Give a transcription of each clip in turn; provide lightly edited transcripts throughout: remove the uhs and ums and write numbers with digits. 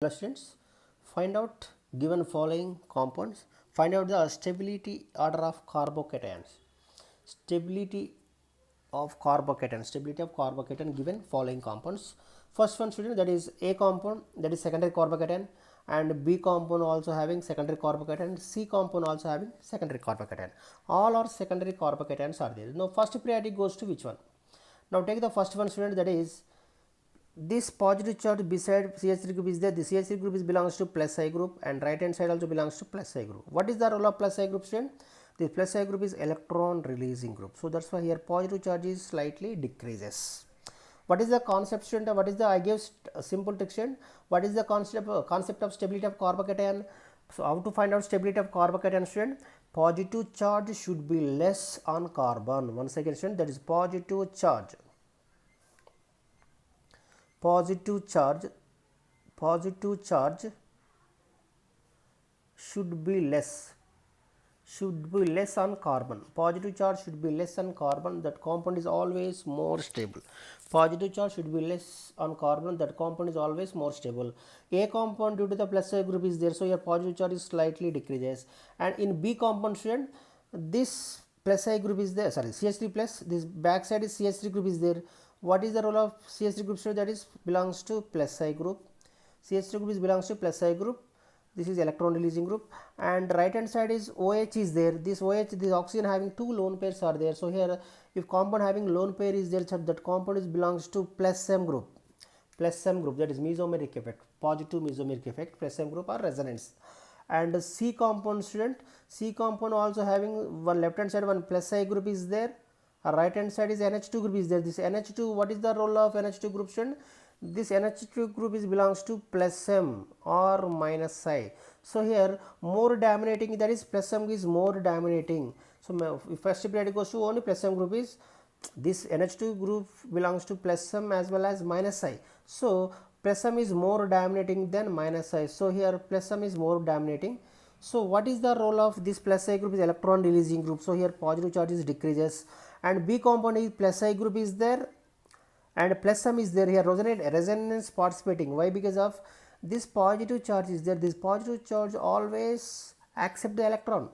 Hello students, find out given following compounds, find out the stability order of carbocations. Stability stability of carbocation given following compounds. First one student, that is A compound, that is secondary carbocation, and B compound also having secondary carbocation, C compound also having secondary carbocation. All are secondary carbocations are there. Now first priority goes to which one? Now take the first one student, that is this positive charge beside CH3 group is there. The CH3 group is belongs to plus I group, and right hand side also belongs to plus I group. What is the role of plus I group student? The plus I group is electron releasing group. So that's why here positive charge is slightly decreases. What is the concept student? What is the, I gave a simple trick student. What is the concept of stability of carbocation? So how to find out stability of carbocation student? Positive charge should be less on carbon. Once again student, that is positive charge positive charge should be less on carbon. Positive charge should be less on carbon, that compound is always more stable. Positive charge should be less on carbon, that compound is always more stable. A compound, due to the plus I group is there, so your positive charge is slightly decreases. And in B compound student, this plus I group is there, sorry, CH3 plus, this back side is CH3 group is there. What is the role of CH3 group student? That is belongs to plus I group. CH3 group is belongs to plus I group. This is electron releasing group, and right hand side is OH is there. This OH, this oxygen having two lone pairs are there. So here if compound having lone pair is there, so that compound is belongs to plus M group. Plus M group, that is mesomeric effect, positive mesomeric effect, plus M group or resonance. And C compound student, C compound also having one left hand side one plus I group is there, right hand side is NH2 group is there. This NH2, what is the role of NH2 group student? This NH2 group is belongs to plus M or minus I. So here more dominating, that is plus M is more dominating. So if first priority goes to only plus M group is, this NH2 group belongs to plus M as well as minus I. So plus M is more dominating than minus I. So here plus M is more dominating. So what is the role of this plus I group? Is electron releasing group. So here positive charges decreases, and B compound is plus I group is there and plus M is there. Here resonance participating. Why? Because of this positive charge is there. This positive charge always accept the electron,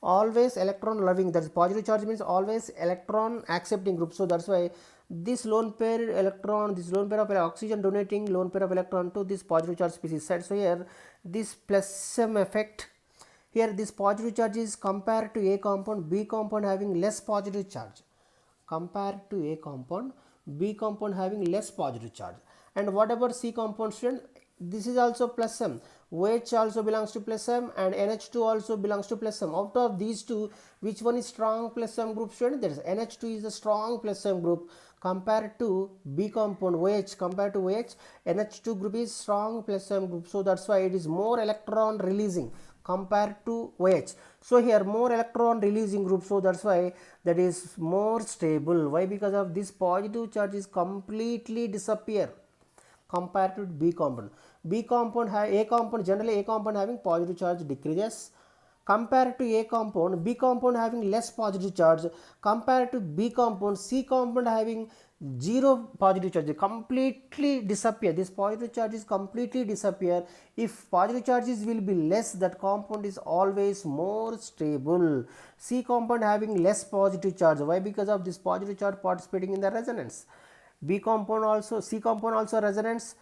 always electron loving. That's positive charge means always electron accepting group. So that's why this lone pair electron, this lone pair of oxygen donating lone pair of electron to this positive charge species side. So here this plus M effect, here this positive charge is compared to A compound, B compound having less positive charge. Compared to A compound, B compound having less positive charge. And what about C compound student? This is also plus M. OH also belongs to plus M, and NH2 also belongs to plus M. Out of these two, which one is strong plus M group student? That is NH2 is a strong plus M group compared to B compound OH. Compared to OH, NH2 group is strong plus M group. So that's why it is more electron releasing compared to OH. So here more electron releasing group, so that's why that is more stable. Why? Because of this positive charge is completely disappear compared to B compound. B compound have A compound, generally A compound having positive charge decreases compared to A compound. B compound having less positive charge compared to B compound. C compound having zero positive charge, completely disappear. This positive charge is completely disappear. If positive charges will be less, that compound is always more stable. C compound having less positive charge. Why? Because of this positive charge participating in the resonance. B compound also, C compound also resonance,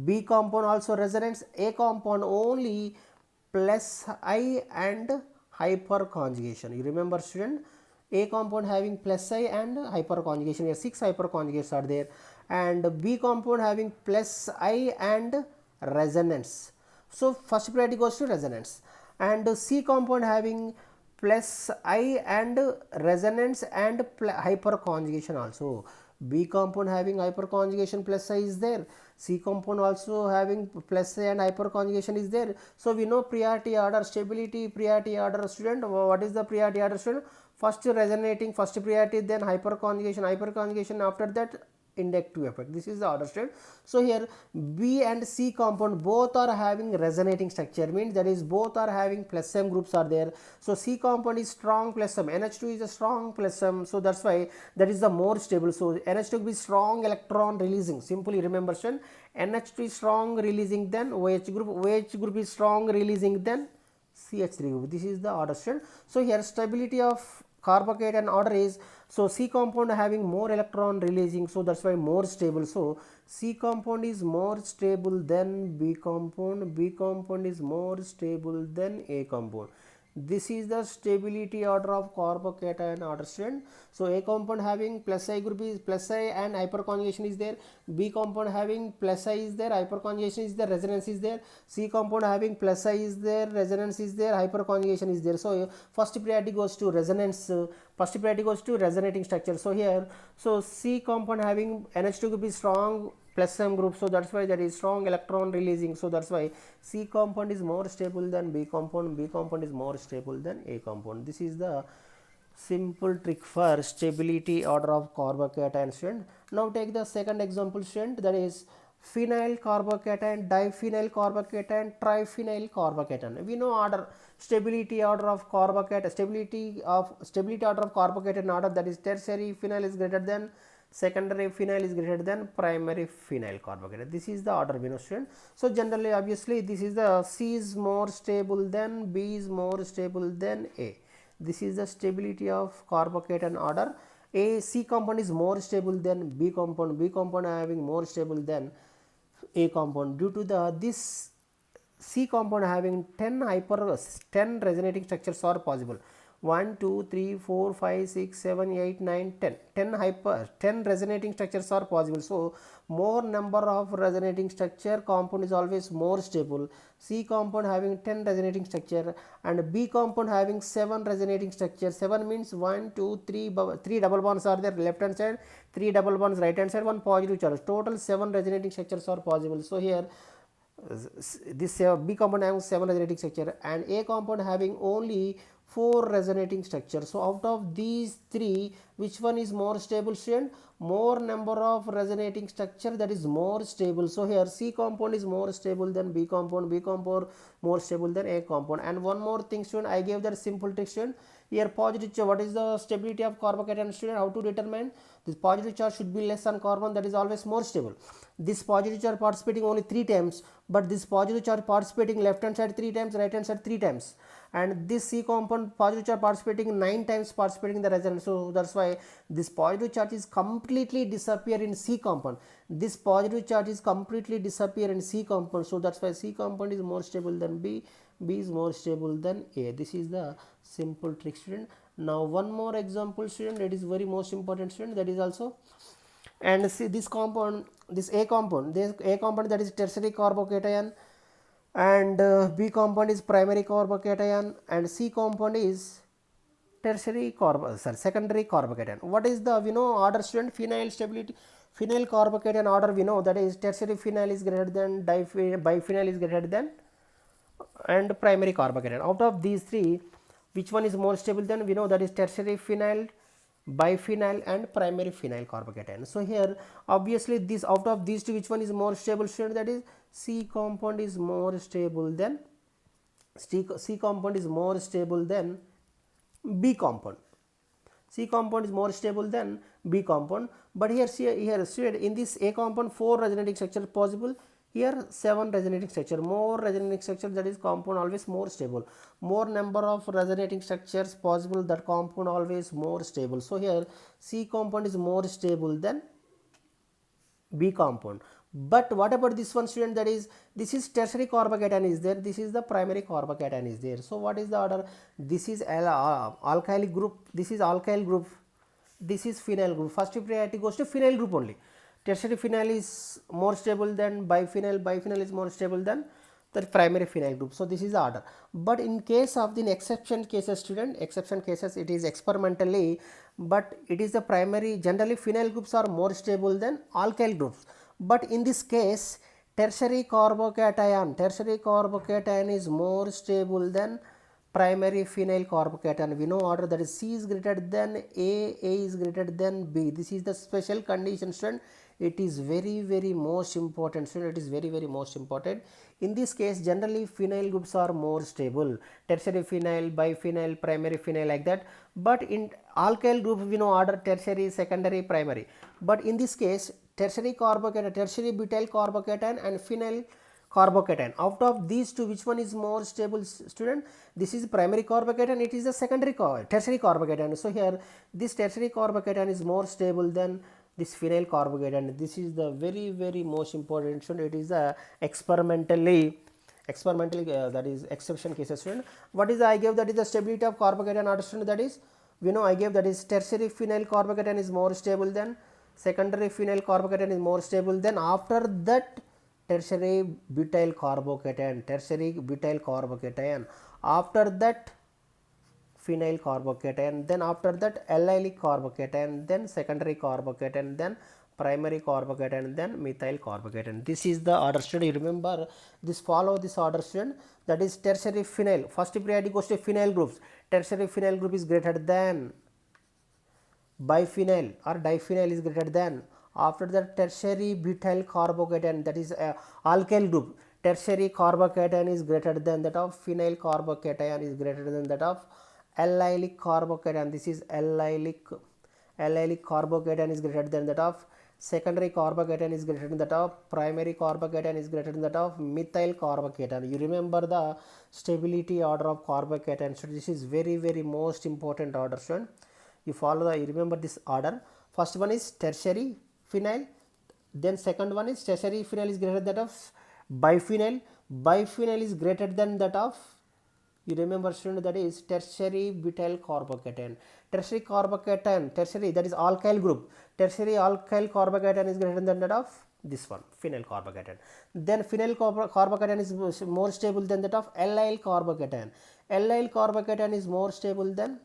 B compound also resonance, A compound only plus I and hyperconjugation. You remember student, A compound having plus I and hyperconjugation. Here 6 hyperconjugates are there, and B compound having plus I and resonance. So first priority goes to resonance, and C compound having plus I and resonance and hyperconjugation also. B compound having hyperconjugation plus I is there. C compound also having plus I and hyperconjugation is there. So we know priority order, stability priority order student. What is the priority order student? First resonating, first priority, then hyperconjugation, after that inductive effect. This is the order state. So here B and C compound both are having resonating structure, means that is both are having plus M groups are there. So C compound is strong plus M, NH2 is a strong plus M, so that's why that is the more stable. So NH2 will be strong electron releasing. Simply remember, NH2 is strong releasing than OH group. OH group is strong releasing than CH3 group. This is the order student. So here stability of carbocation order is, so C compound having more electron releasing, so that's why more stable. So C compound is more stable than B compound. B compound is more stable than A compound. This is the stability order of carbocation order student. So A compound having plus I group is plus I and hyperconjugation is there. B compound having plus I is there, hyperconjugation is there, resonance is there. C compound having plus I is there, resonance is there, hyperconjugation is there. So first priority goes to resonance, first priority goes to resonating structure. So here, so C compound having NH2 group is strong plus M group, so that's why there is strong electron releasing, so that's why C compound is more stable than B compound, B compound is more stable than A compound. This is the simple trick for stability order of carbocation student. Now take the second example student, that is phenyl carbocation, diphenyl carbocation, triphenyl carbocation. We know order, stability order of carbocation, stability order of carbocation order, that is tertiary phenyl is greater than secondary phenyl is greater than primary phenyl carbocation. This is the order we know student. So generally obviously this is the C is more stable than B is more stable than A. This is the stability of carbocation order. A C compound is more stable than B compound, B compound having more stable than A compound, due to the this C compound having 10 resonating structures are possible. 1, 2, 3, 4, 5, 6, 7, 8, 9, 10. 10 resonating structures are possible. So more number of resonating structure compound is always more stable. C compound having 10 resonating structure and B compound having 7 resonating structure. 7 means 1, 2, 3, 3 double bonds are there left hand side, 3 double bonds right hand side, 1 positive charge. Total 7 resonating structures are possible. So here this B compound having 7 resonating structure and A compound having only 4 resonating structures. So out of these 3, which one is more stable student? More number of resonating structure, that is more stable. So here C compound is more stable than B compound, B compound more stable than A compound. And one more thing student, I gave that simple trick student. Here positive charge, what is the stability of carbocation student? How to determine? This positive charge should be less on carbon, that is always more stable. This positive charge participating only 3 times, but this positive charge participating left hand side 3 times, right hand side 3 times. And this C compound positive charge participating 9 times participating in the resonance. So that's why this positive charge is completely disappear in C compound. This positive charge is completely disappear in C compound. So that's why C compound is more stable than B, B is more stable than A. This is the simple trick student. Now one more example student, that is very most important student, that is also, and see this compound, this A compound, that is tertiary carbocation and B compound is primary carbocation and C compound is secondary carbocation. What is the, we know order student, phenyl stability, phenyl carbocation order we know, that is tertiary phenyl is greater than biphenyl is greater than and primary carbocation. Out of these 3, which one is more stable? Then we know that is tertiary phenyl, biphenyl and primary phenyl carbocation. So here obviously this, out of these 2, which one is more stable student? That is C compound is more stable than C compound is more stable than B compound. C compound is more stable than B compound. But here student, in this A compound 4 resonating structure possible, here 7 resonating structure. More resonating structure, that is compound always more stable. More number of resonating structures possible, that compound always more stable. So here C compound is more stable than B compound. But what about this one student? That is, this is tertiary carbocation is there, this is the primary carbocation is there. So what is the order? This is alkyl group, this is alkyl group, this is phenyl group. First priority goes to phenyl group only. Tertiary phenyl is more stable than biphenyl, biphenyl is more stable than the primary phenyl group. So this is the order. But in case of the exception cases student, exception cases, it is experimentally, but it is the primary, generally phenyl groups are more stable than alkyl groups. But in this case tertiary carbocation is more stable than primary phenyl carbocation. We know order, that is C is greater than A is greater than B. This is the special condition student. It is very most important student, it is very most important. In this case generally phenyl groups are more stable, tertiary phenyl, biphenyl, primary phenyl, like that. But in alkyl group we know order tertiary, secondary, primary. But in this case tertiary carbocation, tertiary butyl carbocation and phenyl carbocation. Out of these two, which one is more stable, student? This is primary carbocation, it is the tertiary carbocation. So here this tertiary carbocation is more stable than this phenyl carbocation. This is the very most important, student. It is the experimentally that is exception cases, student. What is the I gave? That is the stability of carbocation order, student. That is, we know I gave that is tertiary phenyl carbocation is more stable than secondary phenyl carbocation is more stable than after that tertiary butyl carbocation, after that phenyl carbocation, then after that allylic carbocation, then secondary carbocation, then primary carbocation, then methyl carbocation. This is the order, student. You remember this, follow this order, student. That is tertiary phenyl, first priority goes to phenyl groups. Tertiary phenyl group is greater than biphenyl or diphenyl is greater than. After that tertiary butyl carbocation, that is alkyl group. Tertiary carbocation is greater than that of phenyl carbocation is greater than that of allylic carbocation. This is allylic carbocation is greater than that of secondary carbocation is greater than that of primary carbocation is greater than that of methyl carbocation. You remember the stability order of carbocation. So this is very most important order, student. You follow you remember this order. First one is tertiary phenyl, then second one is tertiary phenyl is greater than that of biphenyl, is greater than that of, you remember, student, that is tertiary butyl carbocation. Tertiary that is alkyl group. Tertiary alkyl carbocation is greater than that of this one, phenyl carbocation. Then phenyl carbocation is more stable than that of allyl carbocation. Allyl carbocation is more stable than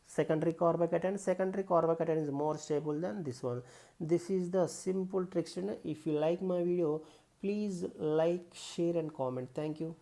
secondary carbocation. Secondary carbocation is more stable than this one. This is the simple trick, student. If you like my video, please like, share and comment. Thank you.